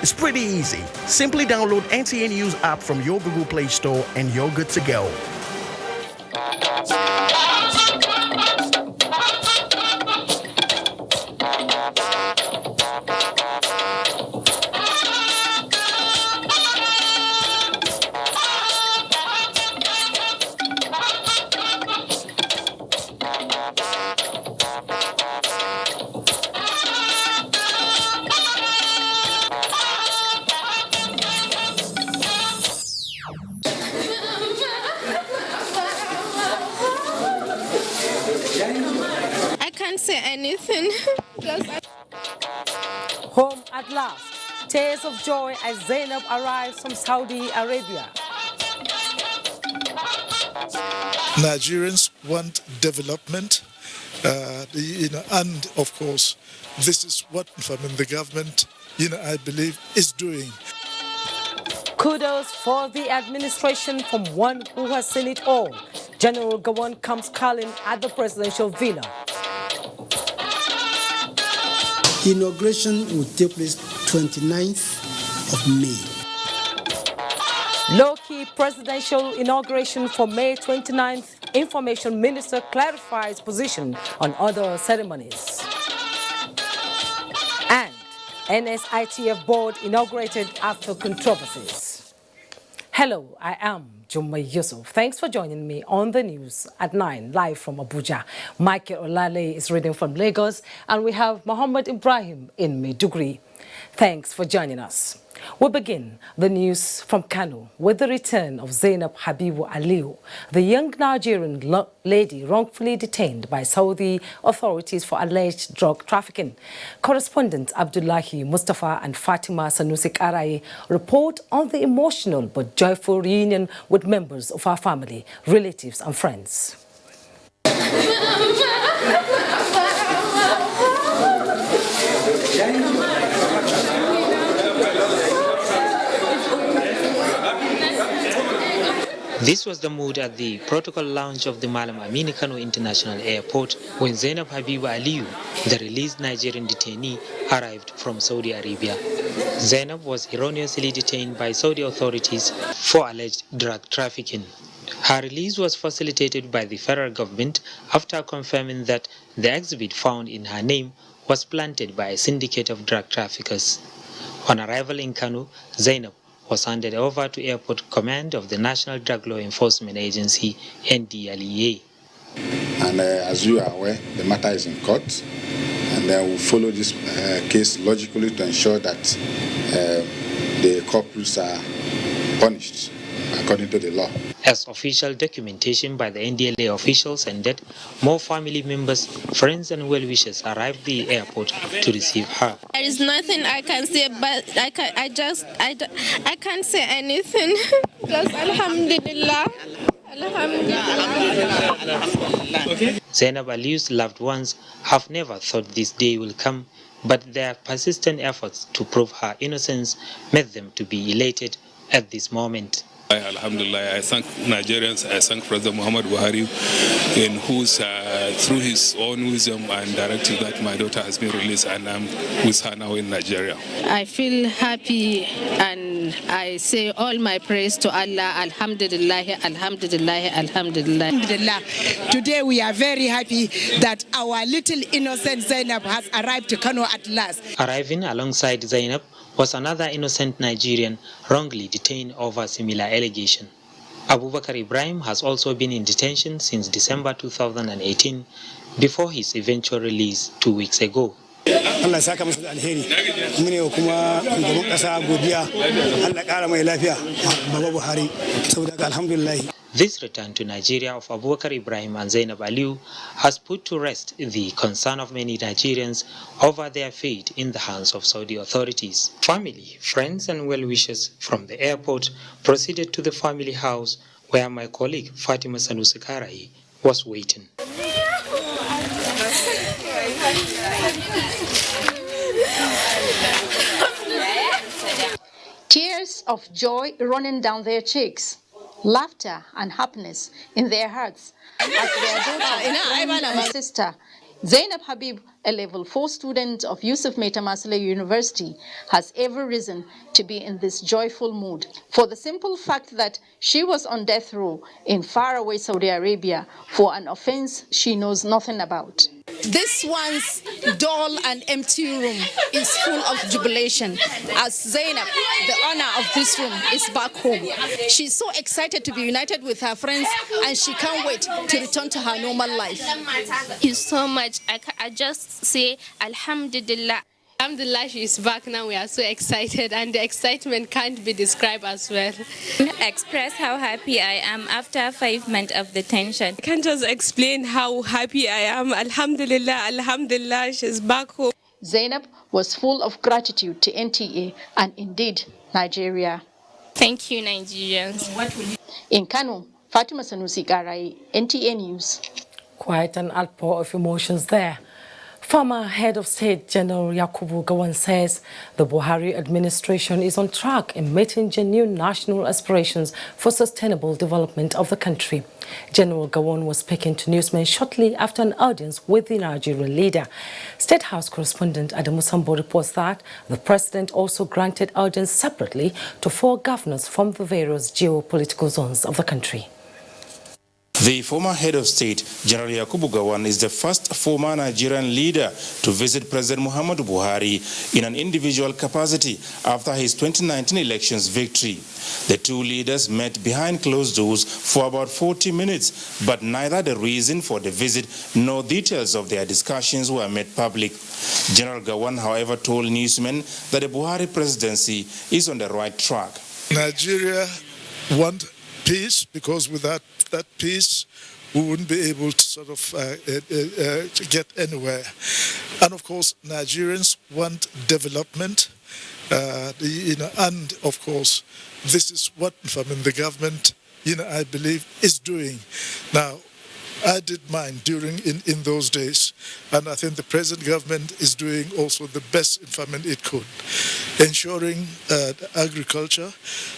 It's pretty easy. Simply download NTA News app from your Google Play Store and you're good to go. I can't say anything. Home at last. Tears of joy as Zainab arrives from Saudi Arabia. Nigerians want development, and of course, this is what the government, I believe, is doing. Kudos for the administration from one who has seen it all. General Gowon comes calling at the presidential villa. Inauguration will take place 29th of May. Low-key presidential inauguration for May 29th. Information Minister clarifies position on other ceremonies. And NSITF board inaugurated after controversies. Hello, I am Jumma Yusuf. Thanks for joining me on the news at 9, live from Abuja. Michael Olale is reading from Lagos, and we have Muhammad Ibrahim in Maiduguri. Thanks for joining us. We begin the news from Kano with the return of Zainab Habibu Aliyu, the young Nigerian lady wrongfully detained by Saudi authorities for alleged drug trafficking. Correspondent Abdullahi Mustafa and Fatima Sanusi Karai report on the emotional but joyful reunion with members of our family, relatives and friends. This was the mood at the protocol lounge of the Malam Amini Kano International Airport when Zainab Habibu Aliyu, the released Nigerian detainee, arrived from Saudi Arabia. Zainab was erroneously detained by Saudi authorities for alleged drug trafficking. Her release was facilitated by the federal government after confirming that the exhibit found in her name was planted by a syndicate of drug traffickers. On arrival in Kano, Zainab was handed over to Airport Command of the National Drug Law Enforcement Agency, NTA. And as you are aware, the matter is in court, and we'll follow this case logically to ensure that the culprits are punished according to the law. As official documentation by the NDLA officials ended, more family members, friends and well-wishers arrived at the airport to receive her. There is nothing I can say, but I can't say anything. Just Alhamdulillah. Alhamdulillah. Zainab Aliyu's loved ones have never thought this day will come, but their persistent efforts to prove her innocence made them to be elated at this moment. Alhamdulillah, I thank Nigerians, I thank President Muhammad Buhari, in whose, through his own wisdom and directive, that my daughter has been released and I'm with her now in Nigeria. I feel happy and I say all my praise to Allah. Alhamdulillah, Alhamdulillah, Alhamdulillah. Alhamdulillah. Today we are very happy that our little innocent Zainab has arrived to Kano at last. Arriving alongside Zainab was another innocent Nigerian wrongly detained over similar allegation. Abubakar Ibrahim has also been in detention since December 2018 before his eventual release 2 weeks ago. Allah saka masa da alheri. Mune kuma gaban kasa godiya. Allah kara mai lafiya. Baba Buhari. Saboda alhamdulillah. This return to Nigeria of Abubakar Ibrahim and Zainab Aliyu has put to rest the concern of many Nigerians over their fate in the hands of Saudi authorities. Family, friends and well-wishers from the airport proceeded to the family house where my colleague Fatima Sanusi Karai was waiting. Tears of joy running down their cheeks, laughter and happiness in their hearts as their daughter and sister Zainab Habib, a level 4 student of Yusuf Meta Masile University, has every reason to be in this joyful mood for the simple fact that she was on death row in faraway Saudi Arabia for an offense she knows nothing about. This one's dull and empty room is full of jubilation as Zainab, the owner of this room, is back home. She's so excited to be united with her friends and she can't wait to return to her normal life. Thank you so much. I just say Alhamdulillah. Alhamdulillah, she's back now. We are so excited and the excitement can't be described as well. Express how happy I am after 5 months of detention. I can't just explain how happy I am. Alhamdulillah, Alhamdulillah, she's back home. Zainab was full of gratitude to NTA and indeed Nigeria. Thank you, Nigerians. In Kano, Fatima Sanusi Garai, NTA News. Quite an outpour of emotions there. Former Head of State General Yakubu Gowon says the Buhari administration is on track in meeting genuine national aspirations for sustainable development of the country. General Gowon was speaking to newsmen shortly after an audience with the Nigerian leader. State House correspondent Adamu Sambo reports that the president also granted audience separately to 4 governors from the various geopolitical zones of the country. The former head of state, General Yakubu Gowon, is the first former Nigerian leader to visit President Muhammadu Buhari in an individual capacity after his 2019 elections victory. The 2 leaders met behind closed doors for about 40 minutes, but neither the reason for the visit nor details of their discussions were made public. General Gowon, however, told newsmen that the Buhari presidency is on the right track. Nigeria want peace, because without that peace, we wouldn't be able to sort of to get anywhere. And of course, Nigerians want development, and of course, this is what the government, I believe, is doing. Now, I did mine in those days, and I think the present government is doing also the best it could, ensuring agriculture,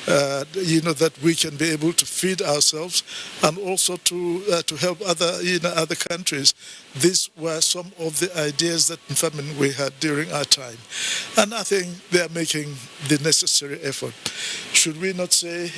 that we can be able to feed ourselves, and also to help other countries. These were some of the ideas that we had during our time, and I think they are making the necessary effort. Should we not say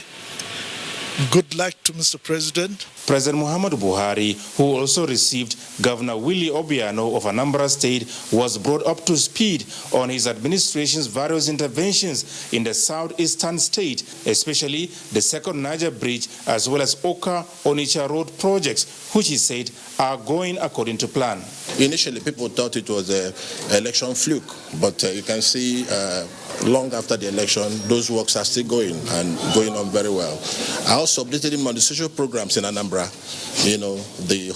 good luck to Mr. President? President Muhammadu Buhari, who also received Governor Willie Obiano of Anambra State, was brought up to speed on his administration's various interventions in the southeastern state, especially the second Niger Bridge, as well as Oka-Onitsha Road projects, which he said are going according to plan. Initially, people thought it was an election fluke, but you can see long after the election, those works are still going and going on very well. I also updated him on the social programs in Anambra, the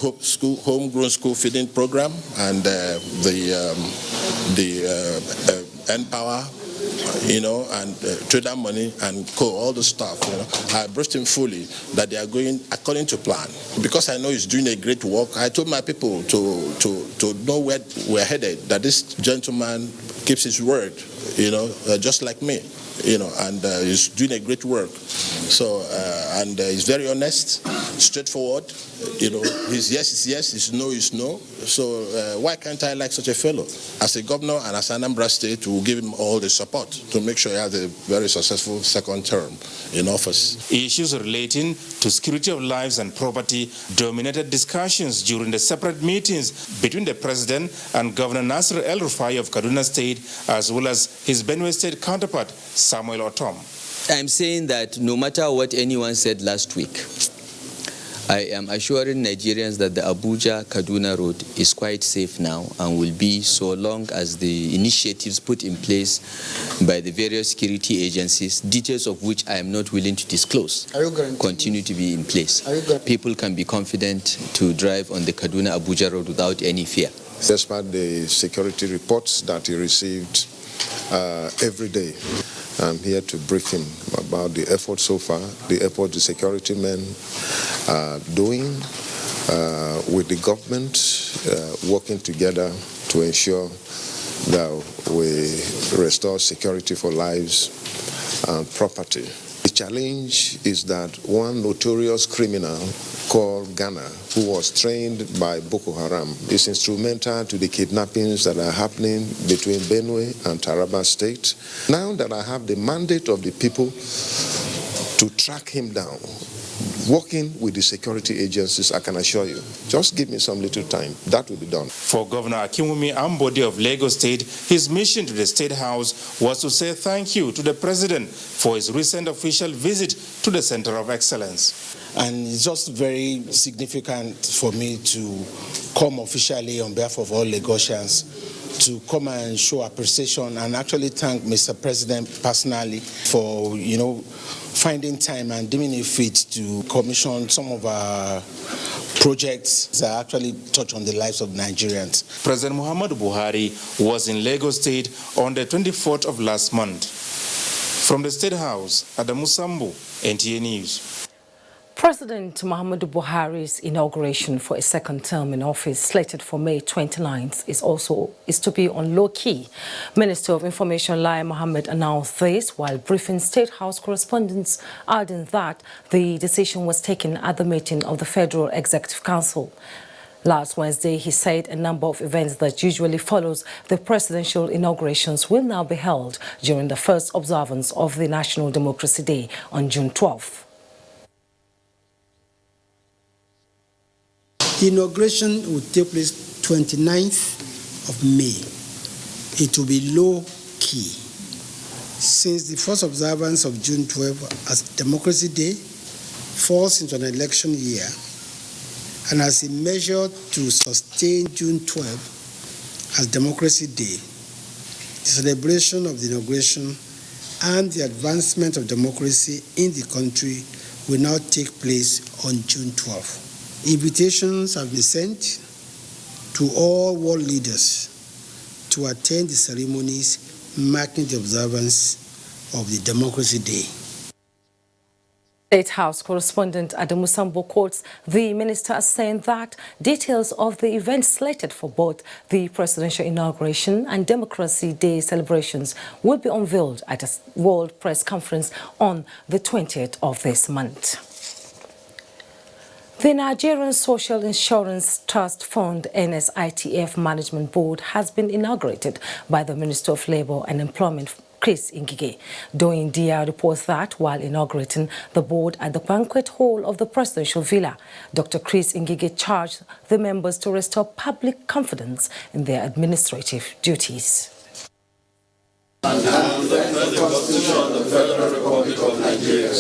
homegrown school feeding program and the N-Power, and trader money and all the stuff. I briefed him fully that they are going according to plan. Because I know he's doing a great work, I told my people to know where we're headed, that this gentleman keeps his word, just like me, and he's doing a great work. So, and he's very honest, straightforward, his yes is yes, his no is no. So why can't I like such a fellow? As a governor and as Anambra State, we'll give him all the support to make sure he has a very successful second term in office. Issues relating to security of lives and property dominated discussions during the separate meetings between the president and Governor Nasir El-Rufai of Kaduna State, as well as his Benue State counterpart, Samuel Otom. I'm saying that no matter what anyone said last week, I am assuring Nigerians that the Abuja-Kaduna road is quite safe now and will be so long as the initiatives put in place by the various security agencies, details of which I am not willing to disclose, continue to be in place. People can be confident to drive on the Kaduna-Abuja road without any fear. Despite the security reports that he received every day, I'm here to brief him about the effort so far, the effort the security men are doing with the government, working together to ensure that we restore security for lives and property The challenge is that one notorious criminal called Ghana, who was trained by Boko Haram, is instrumental to the kidnappings that are happening between Benue and Taraba State. Now that I have the mandate of the people to track him down, working with the security agencies, I can assure you, just give me some little time, that will be done. For Governor Akinwumi Ambode of Lagos State, his mission to the State House was to say thank you to the President for his recent official visit to the Center of Excellence. And it's just very significant for me to come officially on behalf of all Lagosians to come and show appreciation and actually thank Mr. President personally for, finding time and deeming it fit to commission some of our projects that actually touch on the lives of Nigerians. President Muhammadu Buhari was in Lagos State on the 24th of last month. From the State House, Adamu Sambo, NTA News. President Muhammadu Buhari's inauguration for a second term in office, slated for May 29th, is to be on low key. Minister of Information Lai Mohammed announced this while briefing State House correspondents, adding that the decision was taken at the meeting of the Federal Executive Council. Last Wednesday, he said a number of events that usually follows the presidential inaugurations will now be held during the first observance of the National Democracy Day on June 12th. The inauguration will take place 29th of May. It will be low key. Since the first observance of June 12 as Democracy Day falls into an election year, and as a measure to sustain June 12 as Democracy Day, the celebration of the inauguration and the advancement of democracy in the country will now take place on June 12. Invitations have been sent to all world leaders to attend the ceremonies marking the observance of the Democracy Day. State House correspondent Adamu Sambo quotes the minister as saying that details of the events slated for both the presidential inauguration and Democracy Day celebrations will be unveiled at a World Press Conference on the 20th of this month. The Nigerian Social Insurance Trust Fund NSITF Management Board has been inaugurated by the Minister of Labour and Employment, Chris Ngige. Doing DR reports that while inaugurating the board at the banquet hall of the presidential villa, Dr. Chris Ngige charged the members to restore public confidence in their administrative duties.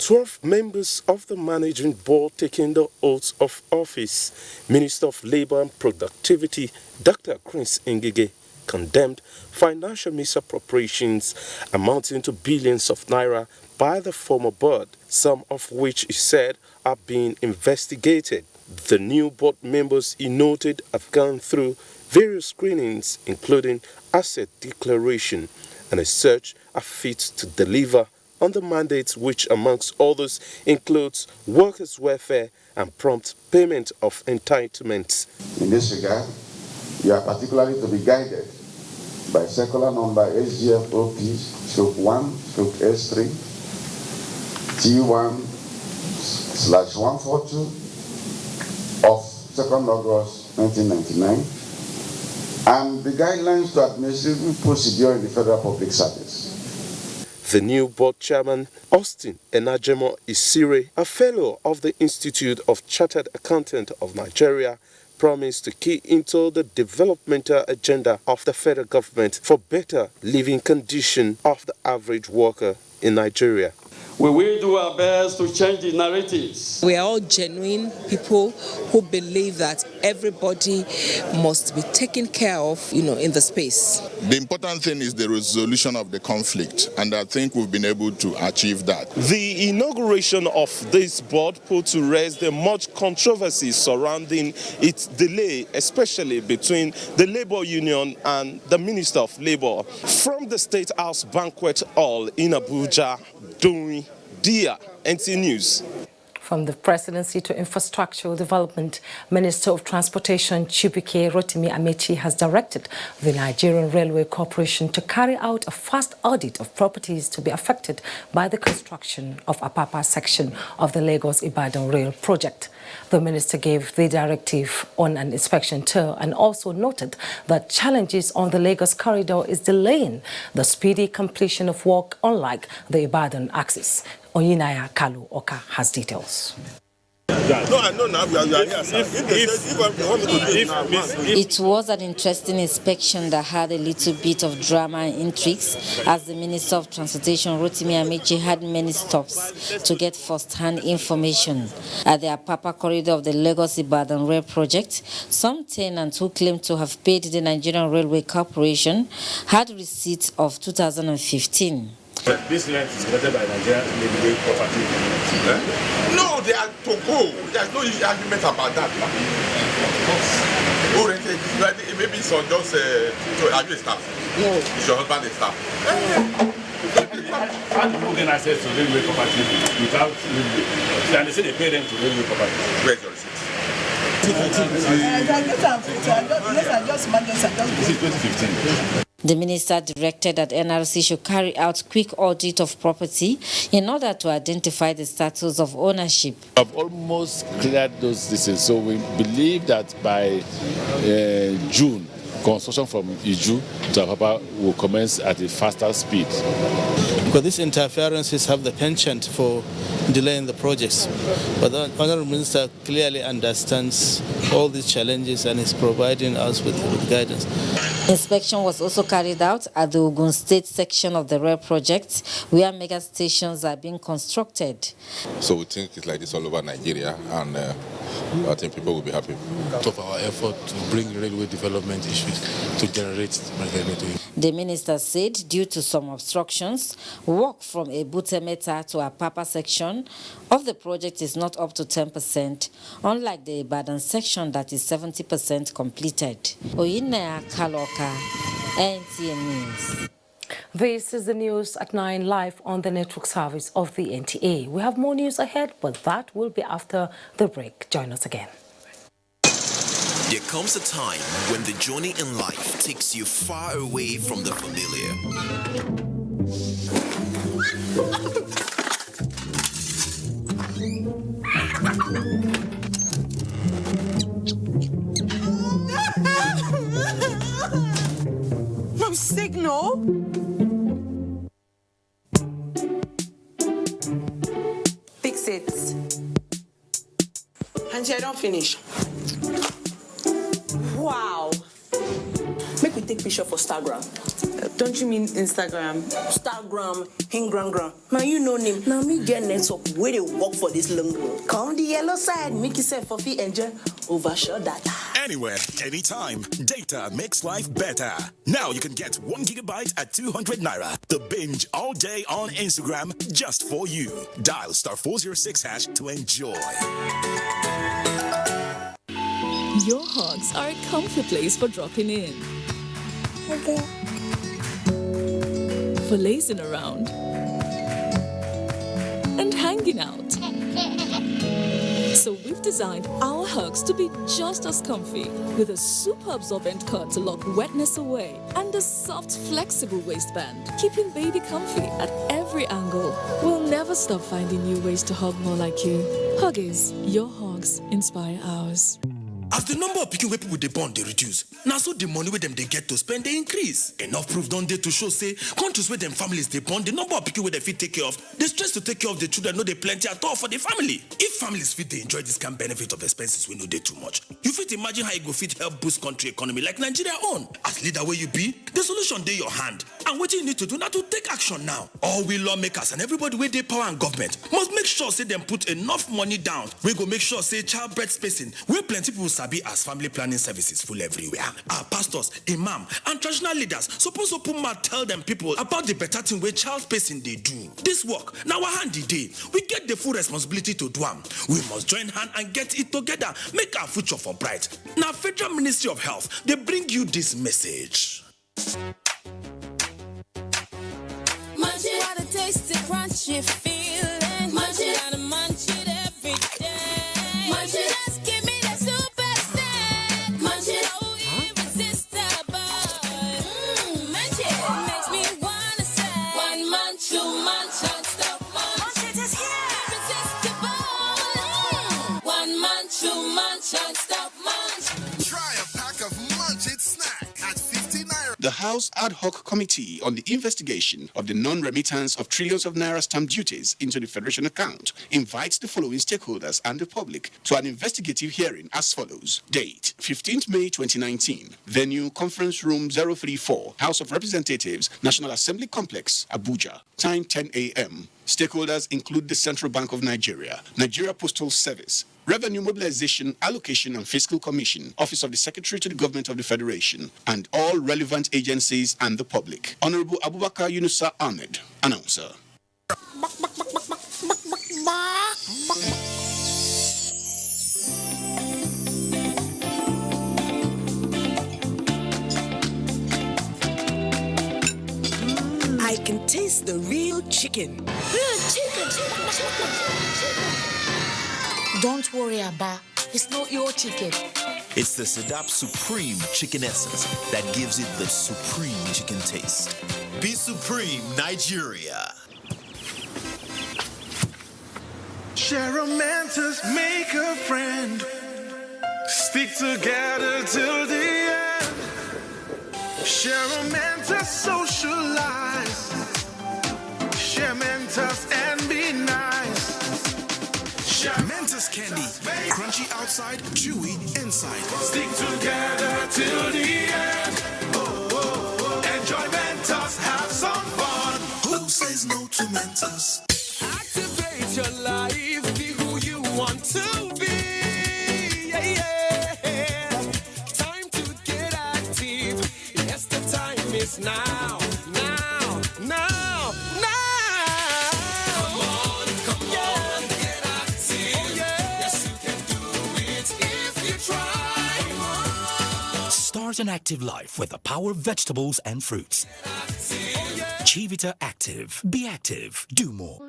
12 members of the managing board taking the oath of office. Minister of Labour and Productivity, Dr. Chris Ngige, condemned financial misappropriations amounting to billions of naira by the former board, some of which he said are being investigated. The new board members, he noted, have gone through various screenings, including asset declaration, and a search are fit to deliver on the mandates, which amongst others includes workers' welfare and prompt payment of entitlements. In this regard, you are particularly to be guided by circular number SGFOP/1/S3 T1/142 of 2nd August 1999 and the guidelines to administrative procedure in the Federal Public Service. The new board chairman, Austin Enajemo Isire, a fellow of the Institute of Chartered Accountants of Nigeria, promised to key into the developmental agenda of the federal government for better living condition of the average worker in Nigeria. We will do our best to change the narratives. We are all genuine people who believe that everybody must be taken care of, in the space. The important thing is the resolution of the conflict, and I think we've been able to achieve that. The inauguration of this board put to rest the much controversy surrounding its delay, especially between the Labour Union and the Minister of Labour. From the State House Banquet Hall in Abuja, doing DR NTA News. From the Presidency to Infrastructural Development, Minister of Transportation Chibuike Rotimi Amechi has directed the Nigerian Railway Corporation to carry out a fast audit of properties to be affected by the construction of Apapa section of the Lagos-Ibadan rail project. The minister gave the directive on an inspection tour and also noted that challenges on the Lagos corridor is delaying the speedy completion of work, unlike the Ibadan axis. Oyinaya Kalu Oka has details. No, I know now. We are here, sir. It was an interesting inspection that had a little bit of drama and intrigues, as the Minister of Transportation Rotimi Amechi had many stops to get first-hand information. At the Apapa corridor of the Lagos-Ibadan rail project, some tenants who claimed to have paid the Nigerian Railway Corporation had receipts of 2015. This land is granted by Nigerian Railway Property. No, they are to go. There's no argument about that. Oh, maybe it's on just are you a staff? No. Is your husband a staff? How do you get access to railway property without railway? And they say they pay them to railway property. Where's your receipt? This is 2015. The minister directed that NRC should carry out quick audit of property in order to identify the status of ownership. I've almost cleared those distances, so we believe that by June, construction from Iju to Apapa will commence at a faster speed. Because these interferences have the penchant for delaying the projects. But the Honourable Minister clearly understands all these challenges and is providing us with guidance. Inspection was also carried out at the Ogun State section of the rail project, where mega stations are being constructed. So we think it's like this all over Nigeria, and I think people will be happy. Of our effort to bring railway development issues to generate revenue. The minister said due to some obstructions, work from Ebutemeta to Apapa section of the project is not up to 10%, unlike the Ibadan section that is 70% completed. Oyinaya Kaloka, NTA News. This is the news at 9 live on the network service of the NTA. We have more news ahead, but that will be after the break. Join us again. There comes a time when the journey in life takes you far away from the familiar. From Signal? Fix it. Auntie, I don't finish. Wow. Make we take picture for Instagram. Don't you mean Instagram? Instagram, Hingram. Now you know him. Now me get network where they work for this long road. Come the yellow side, make yourself for free enjoy overshot data. Anywhere, anytime, data makes life better. Now you can get 1 gigabyte at 200 naira. The binge all day on Instagram just for you. Dial *406# to enjoy. Your hugs are a comfy place for dropping in. Okay. For lazing around. And hanging out. So we've designed our hugs to be just as comfy, with a super absorbent cut to lock wetness away and a soft, flexible waistband, keeping baby comfy at every angle. We'll never stop finding new ways to hug more like you. Huggies, your hugs inspire ours. As the number of people where people they born they reduce, now so the money where them they get to spend they increase. Enough proof don't they to show say countries where them families they born, the number of people where they fit take care of, they stress to take care of the children, no they plenty at all for the family. If families fit they enjoy this kind benefit of expenses we know they too much. You fit imagine how it go fit help boost country economy like Nigeria own. As leader where you be, the solution they your hand. And what you need to do now to take action now. All we lawmakers and everybody where they power and government must make sure say them put enough money down. We go make sure say childbirth spacing where plenty people sabi as family planning services full everywhere. Our pastors, imam, and traditional leaders suppose open mouth tell them people about the better thing where child spacing they do. This work, now our handy day, we get the full responsibility to do them. We must join hand and get it together, make our future for bright. Now Federal Ministry of Health, they bring you this message. Munch it, what a tasty, crunchy feeling. Munch it, gotta munch it every munch and stop munch. Munch it is here. Irresistible. One munch, two munch and stop munch. Try a pack of Munch It snack at 50 naira. The House Ad Hoc Committee on the investigation of the non-remittance of trillions of naira stamp duties into the Federation account invites the following stakeholders and the public to an investigative hearing as follows. Date, 15th May 2019. Venue, Conference Room 034, House of Representatives, National Assembly Complex, Abuja. Time, 10 a.m. Stakeholders include the Central Bank of Nigeria, Nigeria Postal Service, Revenue Mobilization, Allocation and Fiscal Commission, Office of the Secretary to the Government of the Federation, and all relevant agencies and the public. Honorable Abubakar Yunusa Ahmed, announcer. I can taste the real chicken. Real chicken. Don't worry, Abba. It's not your chicken. It's the Sadap Supreme Chicken Essence that gives it the supreme chicken taste. Be Supreme, Nigeria. Share a Mentos, make a friend. Stick together till the end. Share a Mentos, socialize. Share Mentos and be nice. Share Mentos candy, crunchy outside, chewy inside. Stick together till the end. Oh, oh, oh. Enjoy Mentos, have some fun. Who says no to Mentos? Activate your life, be who you want to be. Yeah, yeah. Time to get active. Yes, the time is now. Now, now, now. Come on, get active. Oh, yeah. Yes, you can do it if you try. Start an active life with the power of vegetables and fruits. Chivita Active. Be active. Do more.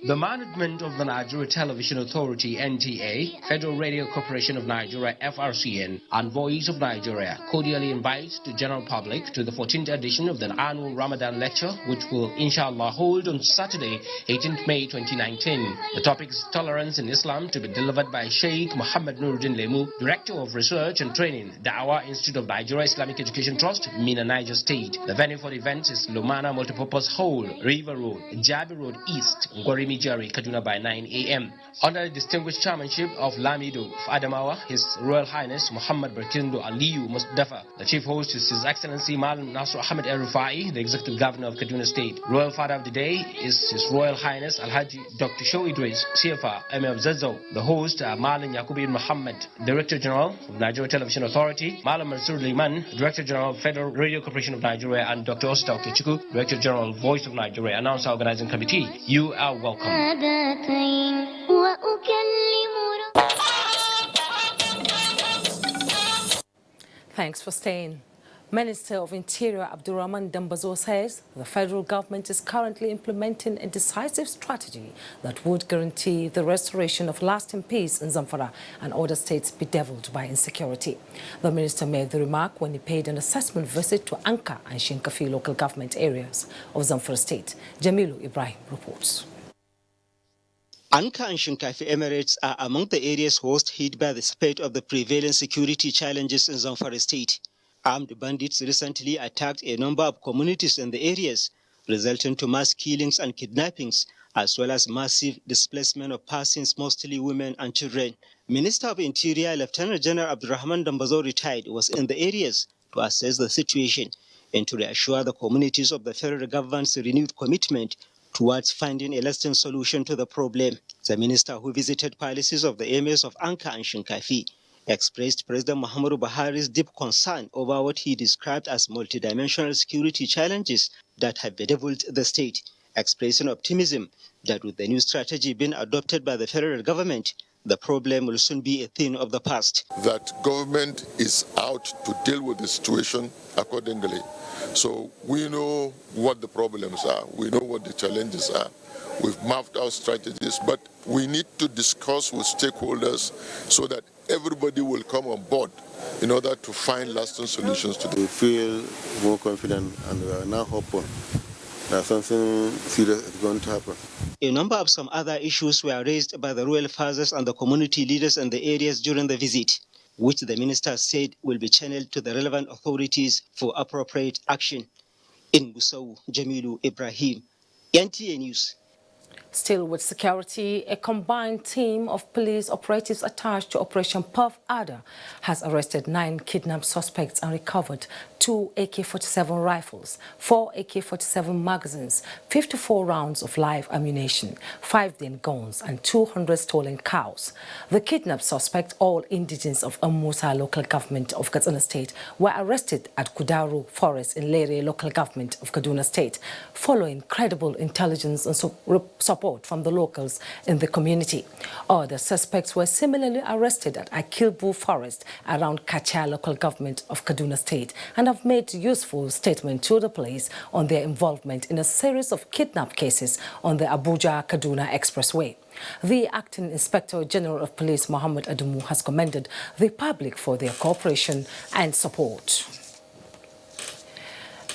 The management of the Nigeria Television Authority NTA, Federal Radio Corporation of Nigeria FRCN, and Voice of Nigeria cordially invites the general public to the 14th edition of the annual Ramadan lecture, which will inshallah hold on Saturday, 18th May 2019. The topic is Tolerance in Islam, to be delivered by Sheikh Muhammad Nuruddin Lemu, Director of Research and Training, Dawah Institute of Nigeria Islamic Education Trust, Mina, Niger State. The venue for the event is Lumana Multipurpose Hall, River Road, Jabi Road East, Ngorimi Jari, Kaduna by 9 a.m. Under the distinguished chairmanship of Lamido of Adamawa, His Royal Highness Muhammad Bertindo Aliyu Mustafa. The chief host is His Excellency Malam Nasr Ahmed El-Rufai, the Executive Governor of Kaduna State. Royal Father of the Day is His Royal Highness Alhaji Dr. Show Idris, CFA, Emir of Zazzau. The host, Malam Yakubi Muhammad, Director General of Nigeria Television Authority, Malam Mansur Liman, Director General of Federal Radio Corporation of Nigeria, and Dr. Osita Okechukwu, Director General of Voice of Nigeria, Announcer Organizing Committee. You are welcome. Thanks for staying. Minister of Interior Abdurrahman Dambazo says the federal government is currently implementing a decisive strategy that would guarantee the restoration of lasting peace in Zamfara and other states bedeviled by insecurity. The minister made the remark when he paid an assessment visit to Anka and Shinkafi local government areas of Zamfara state. Jamilu Ibrahim reports. Anka and Shinkafi Emirates are among the areas host hit by the spate of the prevailing security challenges in Zamfara state. Armed bandits recently attacked a number of communities in the areas, resulting to mass killings and kidnappings, as well as massive displacement of persons, mostly women and children. Minister of Interior Lieutenant General Abdurrahman Dambazo retired was in the areas to assess the situation and to reassure the communities of the federal government's renewed commitment towards finding a lasting solution to the problem. The minister, who visited palaces of the emirs of Anka and Shinkafi, expressed President Muhammadu Buhari's deep concern over what he described as multidimensional security challenges that have bedeviled the state, expressing optimism that with the new strategy being adopted by the federal government, the problem will soon be a thing of the past. That government is out to deal with the situation accordingly. So we know what the problems are. We know what the challenges are. We've mapped out strategies, but we need to discuss with stakeholders so that everybody will come on board in order to find lasting solutions to them. We feel more confident and we are now hopeful that something serious is going to happen. A number of some other issues were raised by the royal fathers and the community leaders in the areas during the visit, which the minister said will be channeled to the relevant authorities for appropriate action. In Gusau, Jamilu Ibrahim, NTA News. Still with security, a combined team of police operatives attached to Operation Puff Adder has arrested 9 kidnapped suspects and recovered 2 AK-47 rifles, 4 AK-47 magazines, 54 rounds of live ammunition, 5 Den guns and 200 stolen cows. The kidnapped suspects, all indigents of Amusa local government of Katsina State, were arrested at Kudaru Forest in Lere local government of Kaduna State, following credible intelligence and support from the locals in the community. Other suspects were similarly arrested at Akilbu Forest around Kacha local government of Kaduna State and have made useful statement to the police on their involvement in a series of kidnap cases on the Abuja-Kaduna Expressway. The Acting Inspector General of Police, Mohammed Adamu, has commended the public for their cooperation and support.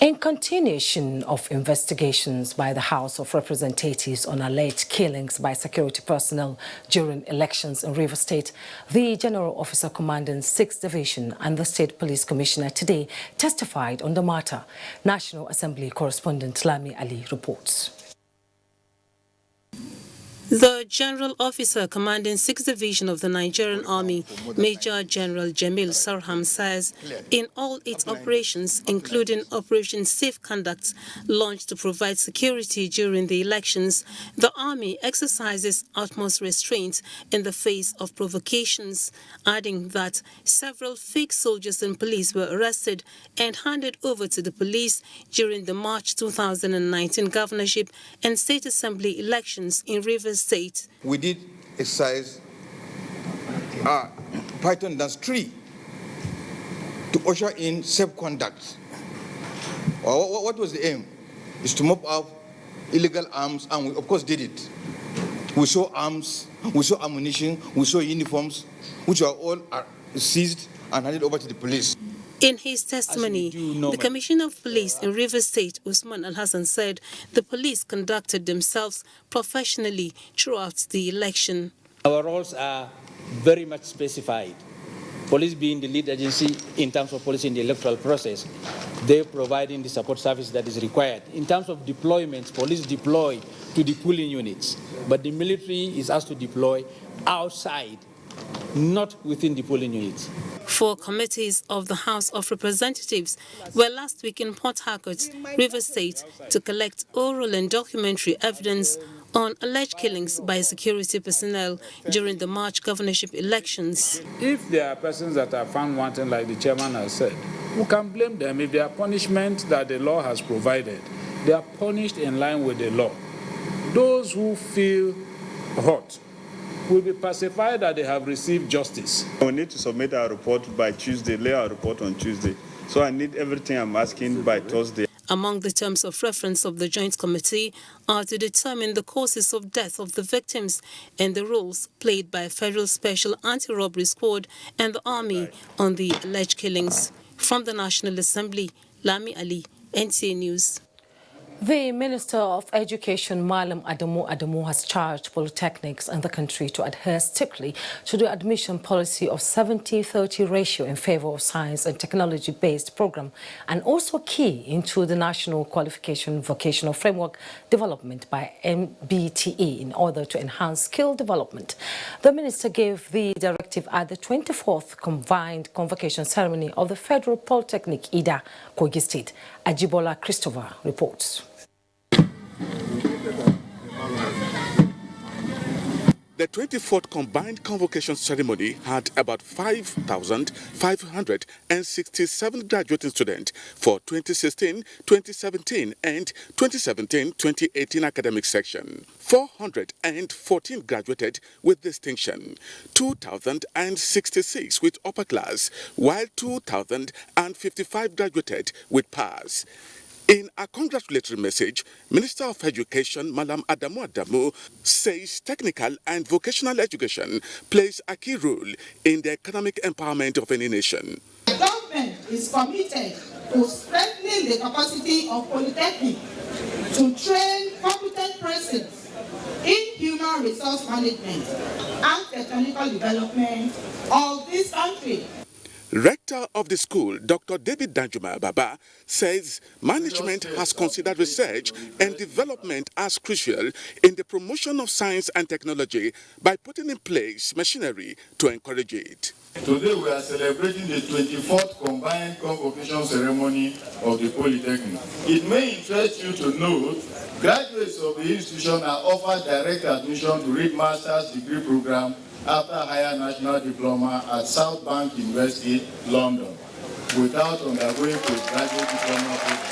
In continuation of investigations by the House of Representatives on alleged killings by security personnel during elections in Rivers State, the General Officer Commanding 6th Division and the State Police Commissioner today testified on the matter. National Assembly correspondent Lami Ali reports. The General Officer Commanding 6th Division of the Nigerian Army, Major General Jamil Sarham, says in all its operations, including Operation Safe Conduct, launched to provide security during the elections, the Army exercises utmost restraint in the face of provocations, adding that several fake soldiers and police were arrested and handed over to the police during the March 2019 governorship and state assembly elections in Rivers State. We did exercise Python Dance 3 to usher in safe conduct. What was the aim? Is to mop up illegal arms, and we of course did it. We saw arms, we saw ammunition, we saw uniforms, which were all seized and handed over to the police. In his testimony, the Commissioner of Police in Rivers State, Usman Al-Hassan, said the police conducted themselves professionally throughout the election. Our roles are very much specified. Police being the lead agency in terms of policy in the electoral process, they're providing the support service that is required. In terms of deployments, police deploy to the polling units, but the military is asked to deploy outside, not within the polling units. 4 committees of the House of Representatives were last week in Port Harcourt, Rivers State, to collect oral and documentary evidence on alleged killings by security personnel during the March governorship elections. If there are persons that are found wanting, like the chairman has said, we can blame them. If there are punishments that the law has provided, they are punished in line with the law. Those who feel hurt will be pacified that they have received justice. We need to submit our report by Tuesday, lay our report on Tuesday. So I need everything I'm asking by Thursday. Among the terms of reference of the Joint Committee are to determine the causes of death of the victims and the roles played by Federal Special Anti-Robbery Squad and the Army on the alleged killings. From the National Assembly, Lami Ali, NTA News. The Minister of Education, Malam Adamu, has charged polytechnics in the country to adhere strictly to the admission policy of 70-30 ratio in favor of science and technology-based program, and also key into the National Qualification Vocational Framework development by MBTE in order to enhance skill development. The Minister gave the directive at the 24th Combined Convocation Ceremony of the Federal Polytechnic IDA, Kogi State. Ajibola Christopher reports. The 24th Combined Convocation Ceremony had about 5,567 graduating students for 2016, 2017 and 2017-2018 academic section. 414 graduated with distinction, 2,066 with upper class, while 2,055 graduated with pass. In a congratulatory message, Minister of Education, Malam Adamu, says technical and vocational education plays a key role in the economic empowerment of any nation. The government is committed to strengthening the capacity of polytechnic to train competent persons in human resource management and technical development of this country. Rector of the school, Dr. David Danjuma Baba, says management has considered research and development as crucial in the promotion of science and technology by putting in place machinery to encourage it. Today we are celebrating the 24th combined convocation ceremony of the Polytechnic. It may interest you to note graduates of the institution are offered direct admission to read master's degree program after higher national diploma at South Bank University, London, without undergoing postgraduate diploma program.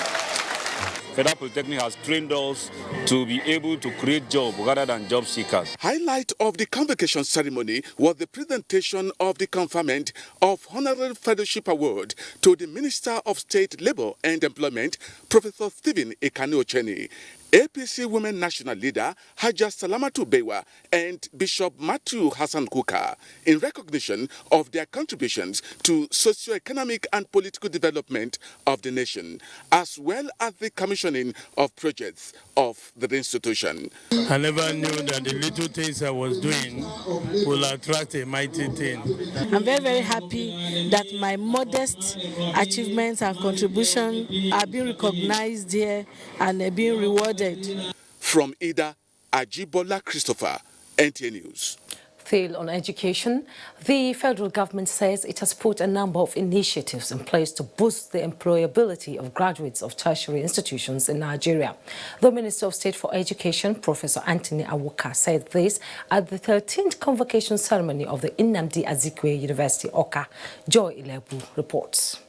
Federal Polytechnic has trained us to be able to create jobs rather than job seekers. Highlight of the convocation ceremony was the presentation of the conferment of Honorary Fellowship Award to the Minister of State Labour and Employment, Professor Stephen Ekanu-Ocheni, APC Women National Leader Haja Salamatu Bewa and Bishop Matthew Hassan Kuka in recognition of their contributions to socio-economic and political development of the nation, as well as the commissioning of projects of the institution. I never knew that the little things I was doing will attract a mighty thing. I'm very, very happy that my modest achievements and contributions are being recognized here and being rewarded. From Ida, Ajibola Christopher, NTA News. Still on education, the federal government says it has put a number of initiatives in place to boost the employability of graduates of tertiary institutions in Nigeria. The Minister of State for Education, Professor Anthony Awuka, said this at the 13th convocation ceremony of the Nnamdi Azikiwe University, Awka. Joy Ilebu reports.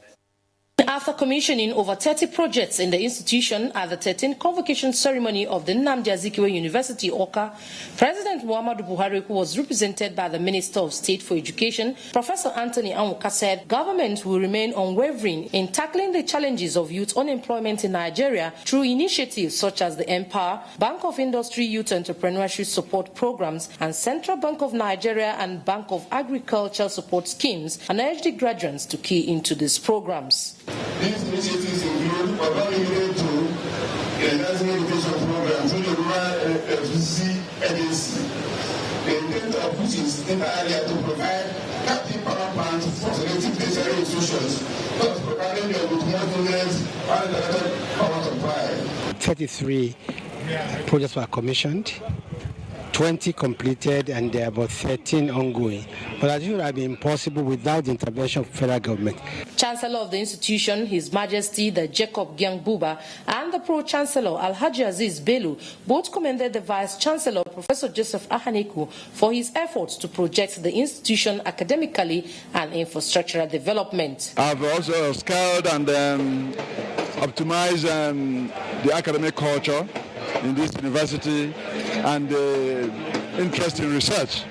After commissioning over 30 projects in the institution at the 13th convocation ceremony of the Nnamdi Azikiwe University, Awka, President Muhammadu Buhari, who was represented by the Minister of State for Education, Professor Anthony Awuka, said government will remain unwavering in tackling the challenges of youth unemployment in Nigeria through initiatives such as the Empower, Bank of Industry Youth Entrepreneurship Support Programs, and Central Bank of Nigeria and Bank of Agriculture Support Schemes, and urged the graduates to key into these programs. These initiatives include limited to enhancing education programs through the rural FCC agency, the intent of which is entirely to provide captive power plants for selective tertiary institutions, thus providing them with more students and power supply. 33 projects were commissioned, 20 completed, and there are about 13 ongoing. But that would have been possible without the intervention of federal government. Chancellor of the institution, His Majesty the Jacob Gyang Buba, and the Pro-Chancellor Alhaji Aziz Bello both commended the Vice-Chancellor, Professor Joseph Ahaniku, for his efforts to project the institution academically and infrastructural development. I've also scaled and optimized the academic culture in this university and interest in research.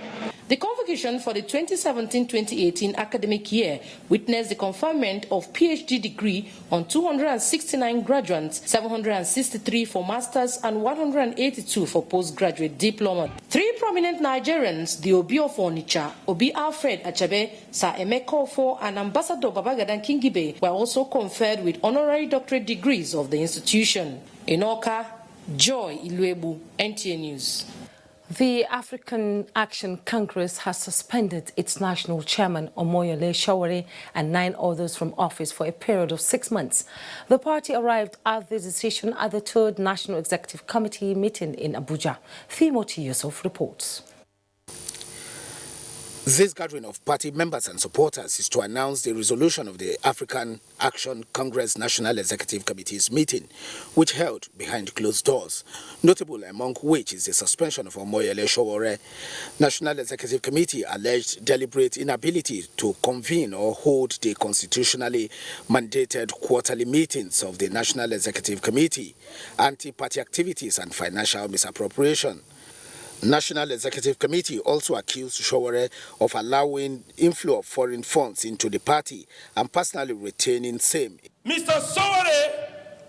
The convocation for the 2017-2018 academic year witnessed the conferment of PhD degree on 269 graduates, 763 for masters and 182 for postgraduate diploma. 3 prominent Nigerians, the Obi of Onitsha, Obi Alfred Achabe, Sir Emeka Ofo, and Ambassador Babagadan Kingibe were also conferred with honorary doctorate degrees of the institution. In Awka, Joy Iluebu, NTA News. The African Action Congress has suspended its national chairman, Omoyele Sowore, and 9 others from office for a period of 6 months. The party arrived at the decision at the 3rd National Executive Committee meeting in Abuja. Timothy Yusuf reports. This gathering of party members and supporters is to announce the resolution of the African Action Congress National Executive Committee's meeting, which held behind closed doors, notable among which is the suspension of Omoyele Sowore. National Executive Committee alleged deliberate inability to convene or hold the constitutionally mandated quarterly meetings of the National Executive Committee, anti-party activities and financial misappropriation. National Executive Committee also accused Sowore of allowing inflow of foreign funds into the party and personally retaining same. Mr. Sowore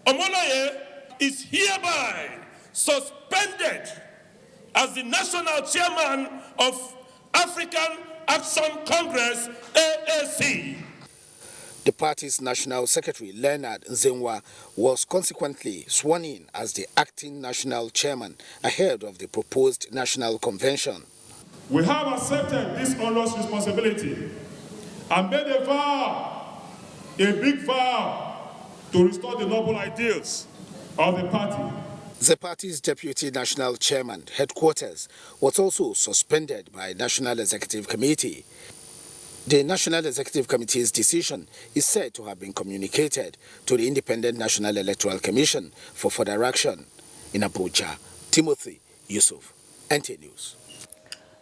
Omoyele is hereby suspended as the national chairman of African Action Congress, AAC. The party's national secretary, Leonard Nzenwa, was consequently sworn in as the acting national chairman ahead of the proposed national convention. We have accepted this onerous responsibility and made a vow, a big vow, to restore the noble ideals of the party. The party's deputy national chairman, headquarters, was also suspended by National Executive Committee. The National Executive Committee's decision is said to have been communicated to the Independent National Electoral Commission for further action. In Abuja, Timothy Yusuf, NTA News.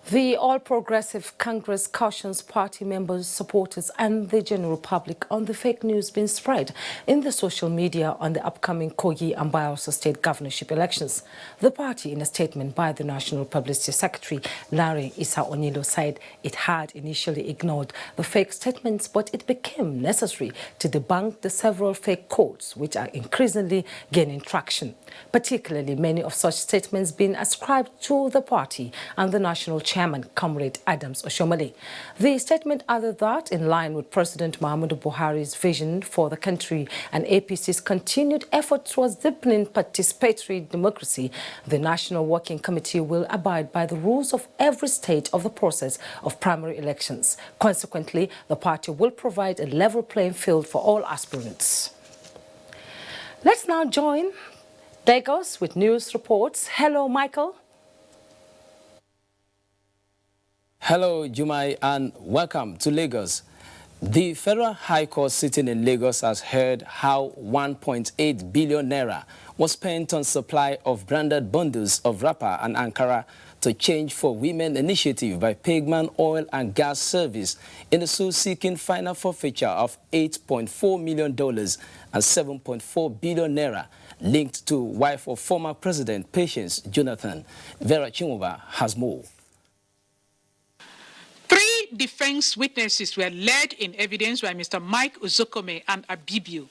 The All Progressive Congress cautions party members, supporters and the general public on the fake news being spread in the social media on the upcoming Kogi and Bayelsa state governorship elections. The party, in a statement by the National Publicity Secretary, Larry Issa Onilo, said it had initially ignored the fake statements, but it became necessary to debunk the several fake quotes which are increasingly gaining traction, particularly many of such statements being ascribed to the party and the national chairman, Comrade Adams Oshomole. The statement added that, in line with President Muhammadu Buhari's vision for the country and APC's continued effort towards deepening participatory democracy, the National Working Committee will abide by the rules of every stage of the process of primary elections. Consequently, the party will provide a level playing field for all aspirants. Let's now join Lagos with news reports. Hello, Michael. Hello, Jumai, and welcome to Lagos. The Federal High Court sitting in Lagos has heard how 1.8 billion naira was spent on supply of branded bundles of wrapper and Ankara to Change for Women initiative by Pigman Oil and Gas Service in the suit seeking final forfeiture of $8.4 million and 7.4 billion naira linked to wife of former President Patience Jonathan. Vera Chinwoba has more. Defense witnesses were led in evidence by Mr. Mike Uzokome and Abibio.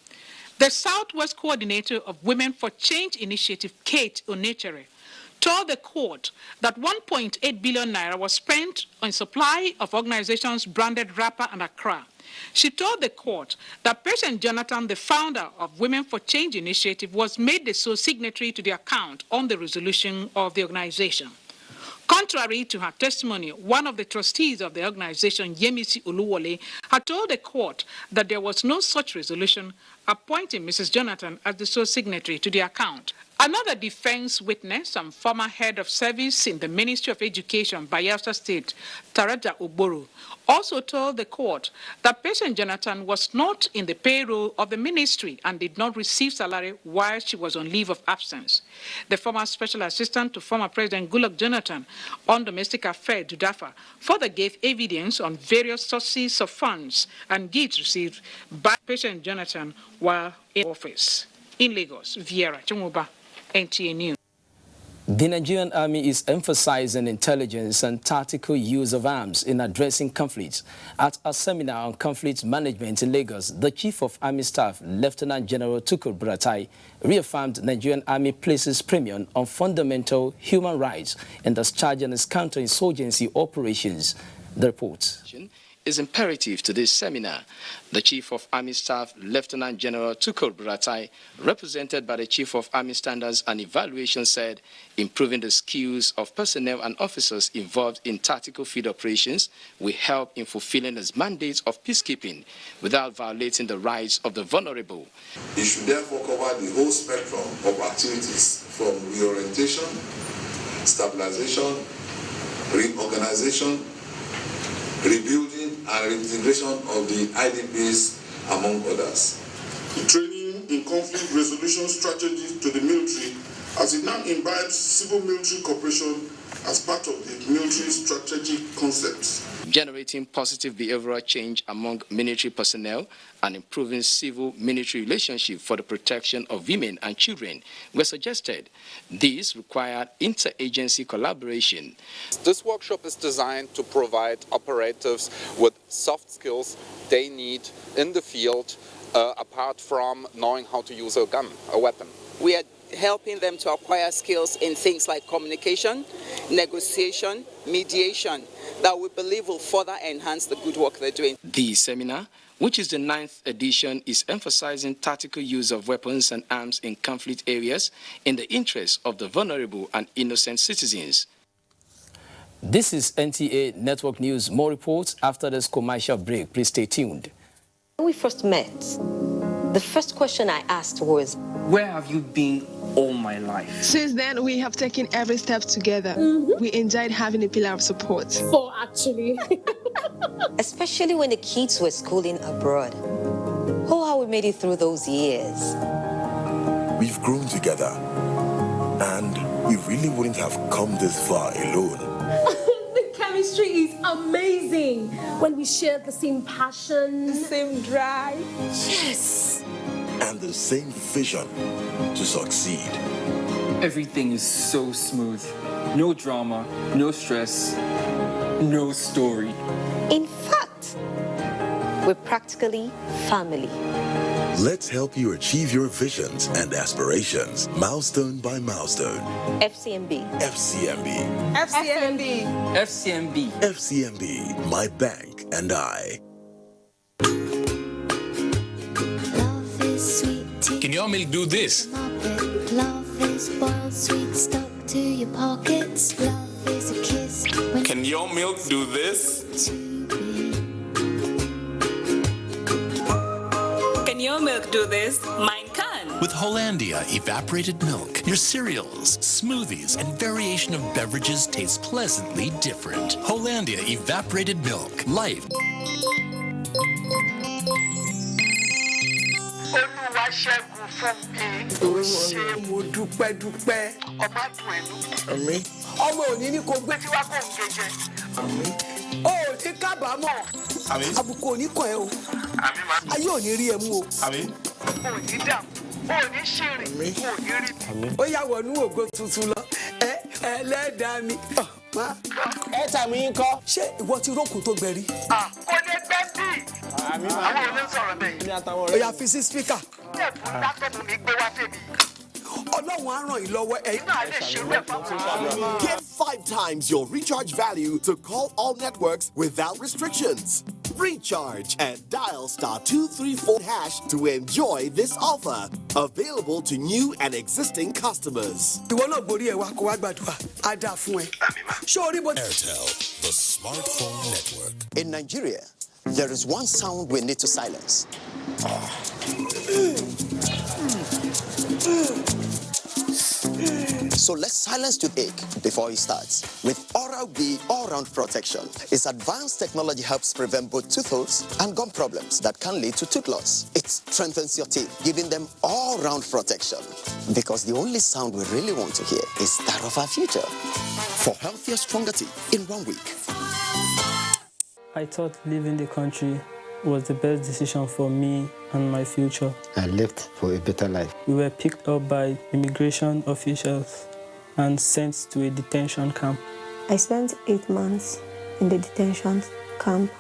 The Southwest Coordinator of Women for Change Initiative, Kate Onechere, told the court that 1.8 billion naira was spent on supply of organizations branded wrapper and Accra. She told the court that President Jonathan, the founder of Women for Change Initiative, was made the sole signatory to the account on the resolution of the organization. Contrary to her testimony, one of the trustees of the organization, Yemisi Oluwole, had told the court that there was no such resolution appointing Mrs. Jonathan as the sole signatory to the account. Another defense witness and former head of service in the Ministry of Education, Bayelsa State, Taraja Oboru, also told the court that President Jonathan was not in the payroll of the ministry and did not receive salary while she was on leave of absence. The former special assistant to former President Goodluck Jonathan on domestic affairs, Dudafa, further gave evidence on various sources of funds and gifts received by President Jonathan while in office. In Lagos, Viera Chumuba, NTA News. The Nigerian Army is emphasizing intelligence and tactical use of arms in addressing conflicts. At a seminar on conflict management in Lagos, the Chief of Army Staff, Lieutenant General Tukur Buratai, reaffirmed Nigerian Army places premium on fundamental human rights and discharging its counterinsurgency operations. The report is imperative to this seminar. The Chief of Army Staff, Lieutenant General Tukur Buratai, represented by the Chief of Army Standards and Evaluation, said improving the skills of personnel and officers involved in tactical field operations will help in fulfilling its mandate of peacekeeping without violating the rights of the vulnerable. It should therefore cover the whole spectrum of activities from reorientation, stabilization, reorganization, rebuilding and reintegration of the IDPs, among others. The training in conflict resolution strategy to the military, as it now imbibes civil-military cooperation as part of the military strategic concepts. Generating positive behavioral change among military personnel and improving civil-military relationships for the protection of women and children were suggested. These required interagency collaboration. This workshop is designed to provide operatives with soft skills they need in the field, apart from knowing how to use a gun, a weapon. We are helping them to acquire skills in things like communication, negotiation, mediation, that we believe will further enhance the good work they're doing. The seminar, which is the 9th edition, is emphasizing tactical use of weapons and arms in conflict areas in the interest of the vulnerable and innocent citizens. This is NTA Network News. More reports after this commercial break. Please stay tuned. When we first met, the first question I asked was, where have you been all my life? Since then, we have taken every step together. We enjoyed having a pillar of support. Four, actually. Especially when the kids were schooling abroad. Oh, how we made it through those years. We've grown together, and we really wouldn't have come this far alone. The chemistry is amazing. When we share the same passion, the same drive. Yes. And the same vision to succeed. Everything is so smooth. No drama, no stress, no story. In fact, we're practically family. Let's help you achieve your visions and aspirations, milestone by milestone. FCMB. FCMB. FCMB. FCMB. FCMB, my bank and I. Can your milk do this? Love is boiled sweet stuck to your pockets. Love is a kiss. Can your milk do this? Can your milk do this? Mine can. With Hollandia evaporated milk, your cereals, smoothies, and variation of beverages taste pleasantly different. Hollandia evaporated milk. Life. Olúwaṣẹ́gun fún mi. Ṣé mo dúpẹ́ dúpẹ́. Ọba dùn ẹnu. Àmín. Ọmọ òní ní kò gbé tí wá kò ń jẹjẹ. Àmín. O ò ní kábàámọ̀. Àmín. Àbùkù ò ní kàn ẹ́ o. Àmín ma. Ayé ò ní rí ẹ mú o. Àmín. O ò ní dààmú. O ò ní ṣìrìn. O ò ní rí mi. Àmín. Ó yá wọnú ògo tuntun lọ. Ẹlẹ́dàá mi. Ẹ tàmí ń kọ́. Ṣé ìwọ ti rókun tó gbẹ̀rí? Kò ní gbẹ́ bí. Àmín ma. Àwọn ò ní sọ̀rọ̀ bẹ́ẹ̀. Ó yá fi sí spíkà. Ẹ̀bùn látọ̀bù mi gbé wá fèmí. Ọlọ́run á ràn yín lọ́wọ́ ẹ̀yin náà lè ṣerú ẹ̀ fún. Get 5 times your recharge value to call all networks without restrictions. Recharge and dial *234# to enjoy this offer. Available to new and existing customers. Ìwọ náà borí ẹ̀ wá kó wá gbàdúrà. Á dáa fún ẹ. Ṣé orí bó. Airtel, the smartphone network. In Nigeria, there is one sound we need to silence. So let's silence toothache before it starts with Oral-B All-Round Protection. Its advanced technology helps prevent both tooth holes and gum problems that can lead to tooth loss. It strengthens your teeth, giving them all-round protection. Because the only sound we really want to hear is that of our future. For healthier, stronger teeth in 1 week. I thought leaving the country was the best decision for me and my future. I left for a better life. We were picked up by immigration officials and sent to a detention camp. I spent 8 months in the detention camp.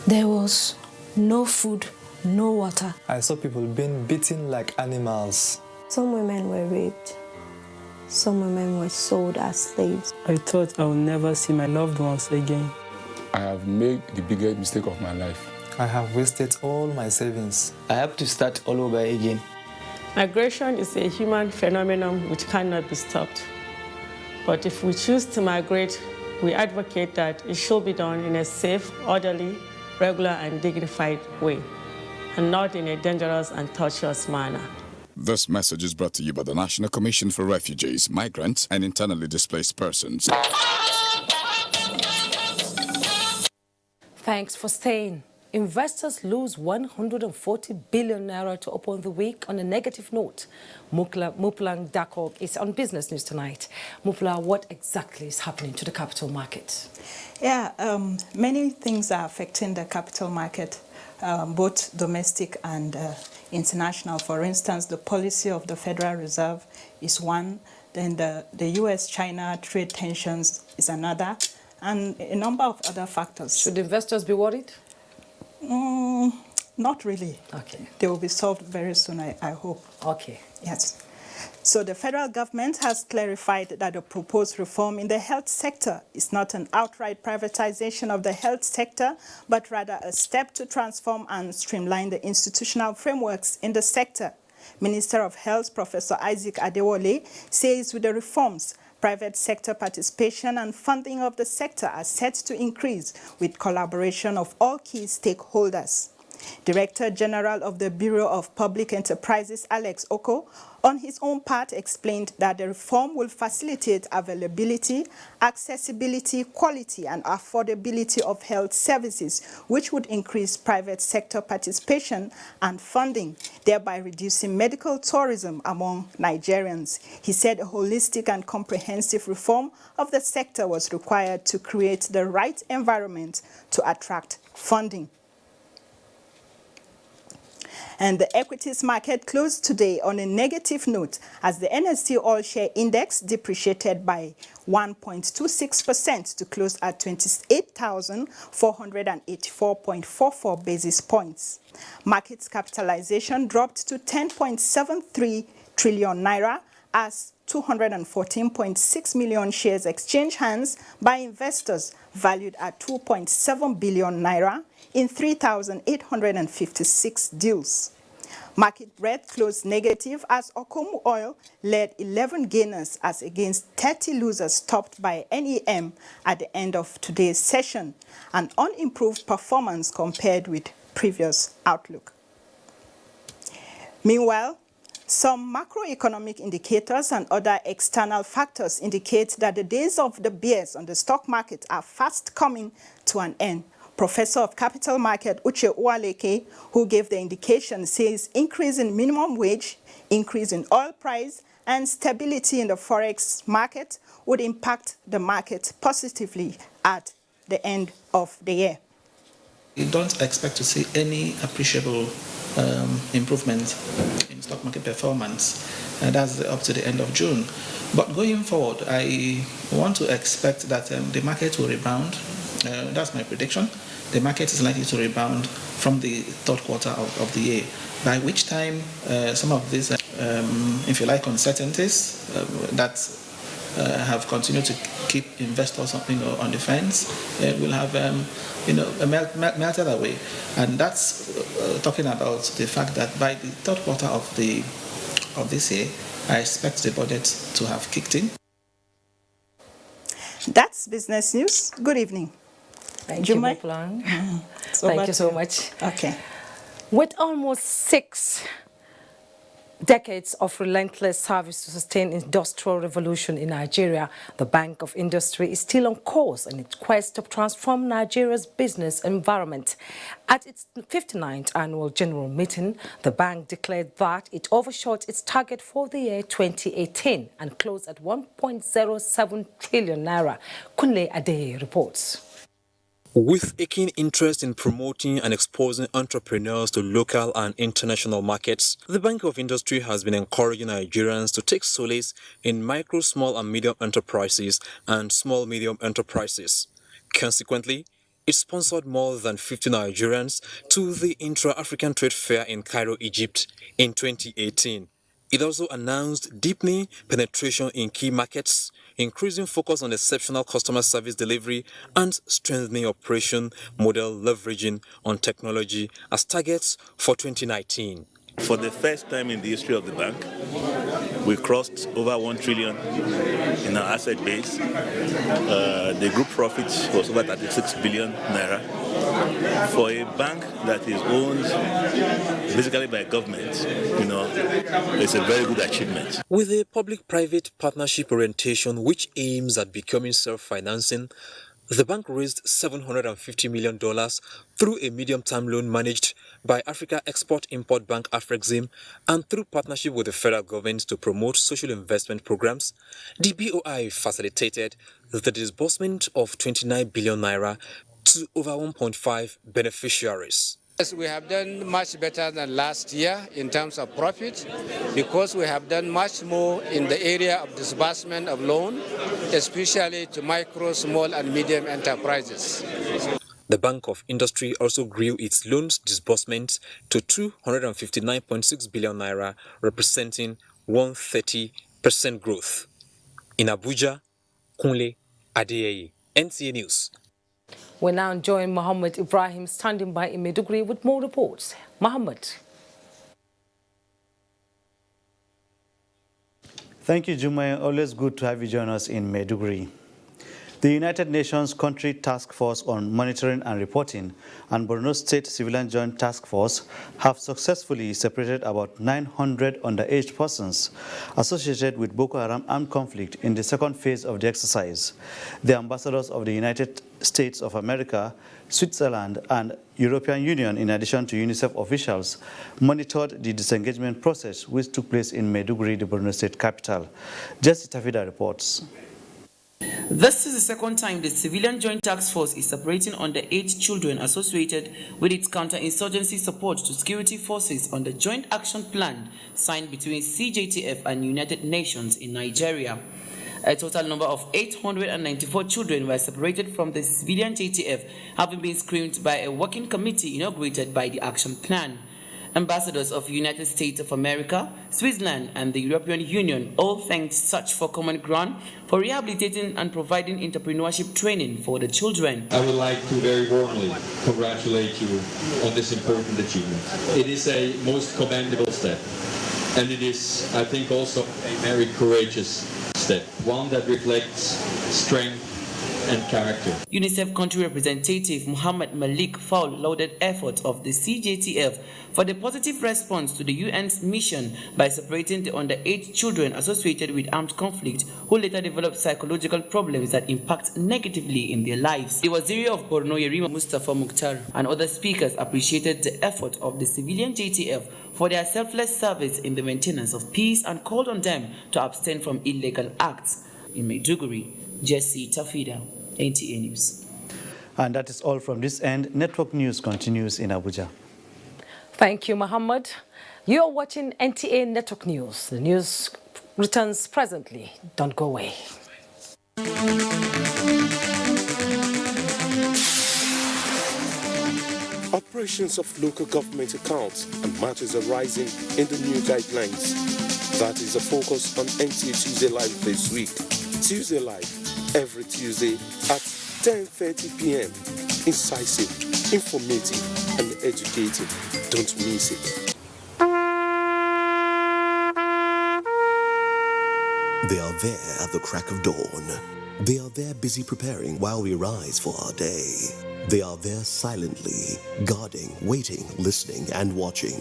There was no food, no water. I saw people being beaten like animals. Some women were raped. Some women were sold as slaves. I thought I would never see my loved ones again. I have made the biggest mistake of my life. I have wasted all my savings. I have to start all over again. Migration is a human phenomenon which cannot be stopped. But if we choose to migrate, we advocate that it should be done in a safe, orderly, regular, and dignified way, and not in a dangerous and tortuous manner. This message is brought to you by the National Commission for Refugees, Migrants, and Internally Displaced Persons. Thanks for staying. Investors lose 140 billion naira to open the week on a negative note. Muplang Dakok is on Business News tonight. Mupla, what exactly is happening to the capital market? Yeah, many things are affecting the capital market, both domestic and international. For instance, the policy of the Federal Reserve is one, then the US-China trade tensions is another, and a number of other factors. Should investors be worried? Not really. Okay. They will be solved very soon, I hope. Okay. Yes. So the federal government has clarified that the proposed reform in the health sector is not an outright privatization of the health sector, but rather a step to transform and streamline the institutional frameworks in the sector. Minister of Health, Professor Isaac Adewale, says with the reforms, private sector participation and funding of the sector are set to increase with collaboration of all key stakeholders. Director General of the Bureau of Public Enterprises, Alex Oko, on his own part explained that the reform will facilitate availability, accessibility, quality, and affordability of health services, which would increase private sector participation and funding, thereby reducing medical tourism among Nigerians. He said a holistic and comprehensive reform of the sector was required to create the right environment to attract funding. And the equities market closed today on a negative note as the NSE All Share Index depreciated by 1.26% to close at 28,484.44 basis points. Market capitalization dropped to 10.73 trillion naira as 214.6 million shares exchanged hands by investors valued at 2.7 billion naira in 3,856 deals. Market breadth closed negative as Okomu Oil led 11 gainers as against 30 losers topped by NEM at the end of today's session, an unimproved performance compared with previous outlook. Meanwhile, some macroeconomic indicators and other external factors indicate that the days of the bears on the stock market are fast coming to an end. Professor of Capital Market Uche Uwaleke, who gave the indication, says increase in minimum wage, increase in oil price, and stability in the forex market would impact the market positively at the end of the year. We don't expect to see any appreciable improvement in stock market performance. That's up to the end of June. But going forward, I want to expect that the market will rebound. That's my prediction. The market is likely to rebound from the third quarter of the year, by which time some of these, if you like, uncertainties that have continued to keep investors on the fence will have melted away. And that's talking about the fact that by the third quarter of this year, I expect the budget to have kicked in. That's business news. Good evening. Thank you, Moplan. Thank you so much. Okay. With almost 6 decades of relentless service to sustain industrial revolution in Nigeria, the Bank of Industry is still on course in its quest to transform Nigeria's business environment. At its 59th annual general meeting, the bank declared that it overshot its target for the year 2018 and closed at 1.07 trillion naira. Kunle Adeye reports. With a keen interest in promoting and exposing entrepreneurs to local and international markets, the Bank of Industry has been encouraging Nigerians to take solace in micro, small and medium enterprises and small-medium enterprises. Consequently, it sponsored more than 50 Nigerians to the Intra-African Trade Fair in Cairo, Egypt in 2018. It also announced deepening penetration in key markets, increasing focus on exceptional customer service delivery, and strengthening operation model leveraging on technology as targets for 2019. For the first time in the history of the bank, we crossed over 1 trillion in our asset base. The group profit was over 36 billion naira. For a bank that is owned basically by government, it's a very good achievement. With a public-private partnership orientation which aims at becoming self-financing, the bank raised $750 million through a medium-term loan managed by Africa Export-Import Bank Afrexim and through partnership with the federal government to promote social investment programs. The BOI facilitated the disbursement of 29 billion naira to over 1.5 beneficiaries. Yes, we have done much better than last year in terms of profit because we have done much more in the area of disbursement of loan, especially to micro, small and medium enterprises. The Bank of Industry also grew its loans disbursement to 259.6 billion naira, representing 130% growth. In Abuja, Kunle Adeyeye, NTA News. We now join Muhammad Ibrahim standing by in Maiduguri with more reports. Muhammad. Thank you, Jumai. Always good to have you join us in Maiduguri. The United Nations Country Task Force on Monitoring and Reporting and Borno State Civilian Joint Task Force have successfully separated about 900 underage persons associated with Boko Haram armed conflict in the second phase of the exercise. The ambassadors of the United States of America, Switzerland, and European Union, in addition to UNICEF officials, monitored the disengagement process which took place in Maiduguri, the Borno State capital. Jesse Tafida reports. This is the second time the Civilian Joint Task Force is separating underage children associated with its counterinsurgency support to security forces on the Joint Action Plan signed between CJTF and United Nations in Nigeria. A total number of 894 children were separated from the civilian JTF, having been screened by a working committee inaugurated by the Action Plan. Ambassadors of the United States of America, Switzerland, and the European Union all thanked Search for Common Ground for rehabilitating and providing entrepreneurship training for the children. I would like to very warmly congratulate you on this important achievement. It is a most commendable step, and it is, I think, also a very courageous step, one that reflects strength and character. UNICEF country representative Muhammad Malik lauded efforts of the CJTF for the positive response to the UN's mission by separating the underage children associated with armed conflict who later developed psychological problems that impact negatively in their lives. The Waziri of Borno, Yerima Mustafa Mukhtar, and other speakers appreciated the effort of the civilian JTF for their selfless service in the maintenance of peace and called on them to abstain from illegal acts. In Maiduguri, Jesse Tafida, NTA News. And that is all from this end. Network News continues in Abuja. Thank you, Muhammad. You are watching NTA Network News. The news returns presently. Don't go away. Operations of local government accounts and matters arising in the new guidelines. That is the focus on NTA Tuesday Live this week. Tuesday Live, every Tuesday at 10:30 p.m. Incisive, informative, and educative. Don't miss it. They are there at the crack of dawn. They are there busy preparing while we rise for our day. They are there silently, guarding, waiting, listening, and watching.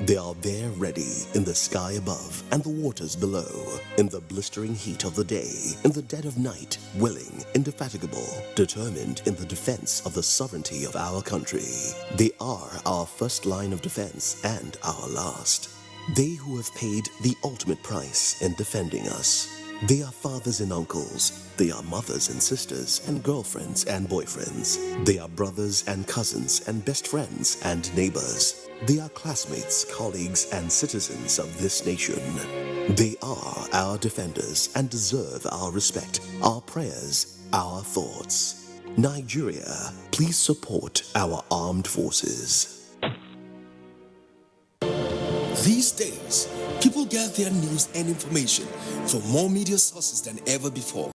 They are there ready in the sky above and the waters below, in the blistering heat of the day, in the dead of night, willing, indefatigable, determined in the defense of the sovereignty of our country. They are our first line of defense and our last. They who have paid the ultimate price in defending us. They are fathers and uncles. They are mothers and sisters and girlfriends and boyfriends. They are brothers and cousins and best friends and neighbors. They are classmates, colleagues, and citizens of this nation. They are our defenders and deserve our respect, our prayers, our thoughts. Nigeria, please support our armed forces. These days, people get their news and information from more media sources than ever before.